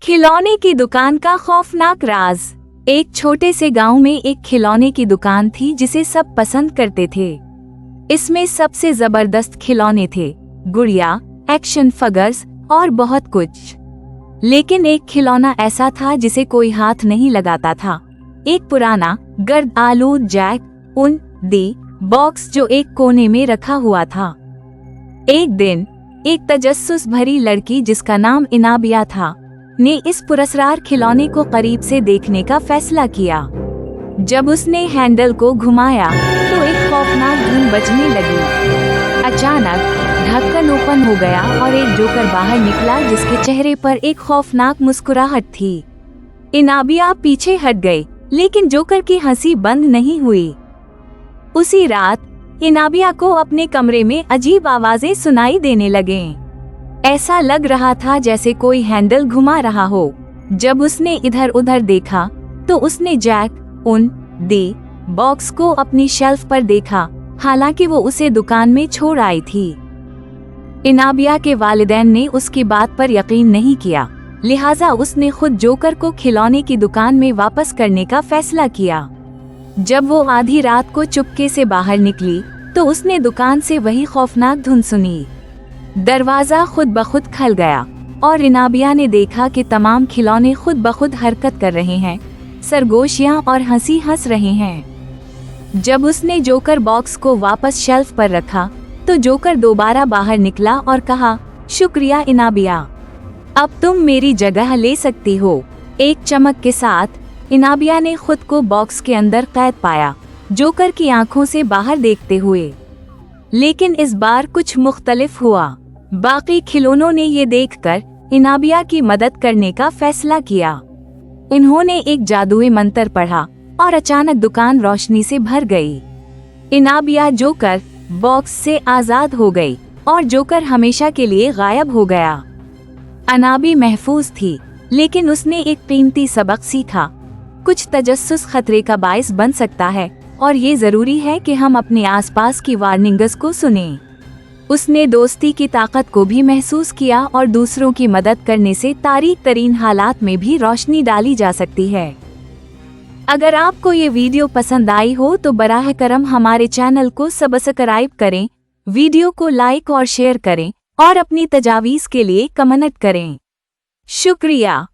खिलौने की दुकान का खौफनाक राज। एक छोटे से गांव में एक खिलौने की दुकान थी जिसे सब पसंद करते थे। इसमें सबसे जबरदस्त खिलौने थे, गुड़िया, एक्शन फिगर्स और बहुत कुछ। लेकिन एक खिलौना ऐसा था जिसे कोई हाथ नहीं लगाता था। एक पुराना गर्द आलू जैक उन दी बॉक्स जो एक कोने में रखा हुआ था। एक दिन एक तजस्सुस भरी लड़की जिसका नाम इनाबिया था ने इस पुरस्कार खिलौने को करीब से देखने का फैसला किया। जब उसने हैंडल को घुमाया तो एक खौफनाक धुन बजने लगी। अचानक ढक्कन ओपन हो गया और एक जोकर बाहर निकला जिसके चेहरे पर एक खौफनाक मुस्कुराहट थी। इनाबिया पीछे हट गई, लेकिन जोकर की हंसी बंद नहीं हुई। उसी रात इनाबिया को अपने कमरे में अजीब आवाजें सुनाई देने लगे। ऐसा लग रहा था जैसे कोई हैंडल घुमा रहा हो। जब उसने इधर उधर देखा तो उसने जैक उन दी बॉक्स को अपनी शेल्फ पर देखा, हालांकि वो उसे दुकान में छोड़ आई थी। इनाबिया के वालिदैन ने उसकी बात पर यकीन नहीं किया, लिहाजा उसने खुद जोकर को खिलौने की दुकान में वापस करने का फैसला किया। जब वो आधी रात को चुपके से बाहर निकली तो उसने दुकान से वही खौफनाक धुन सुनी। दरवाजा खुद ब खुद खुल गया और इनाबिया ने देखा कि तमाम खिलौने खुद ब खुद हरकत कर रहे हैं, सरगोशियां और हंसी हंस रहे हैं। जब उसने जोकर बॉक्स को वापस शेल्फ पर रखा तो जोकर दोबारा बाहर निकला और कहा, शुक्रिया इनाबिया, अब तुम मेरी जगह ले सकती हो। एक चमक के साथ इनाबिया ने खुद को बॉक्स के अंदर कैद पाया, जोकर की आंखों से बाहर देखते हुए। लेकिन इस बार कुछ मुख्तलिफ हुआ। बाकी खिलौनों ने ये देखकर इनाबिया की मदद करने का फैसला किया। इन्होंने एक जादुई मंत्र पढ़ा और अचानक दुकान रोशनी से भर गई। इनाबिया जोकर बॉक्स से आजाद हो गई और जोकर हमेशा के लिए गायब हो गया। अनाबी महफूज थी, लेकिन उसने एक कीमती सबक सीखा। कुछ तजस्सुस खतरे का बायस बन सकता है और ये जरूरी है कि हम अपने आसपास की वार्निंग्स को सुनें। उसने दोस्ती की ताकत को भी महसूस किया और दूसरों की मदद करने से तारीक तरीन हालात में भी रोशनी डाली जा सकती है। अगर आपको ये वीडियो पसंद आई हो तो बराह करम हमारे चैनल को सब्सक्राइब करें, वीडियो को लाइक और शेयर करें और अपनी तजावीज़ के लिए कमेंट करें। शुक्रिया।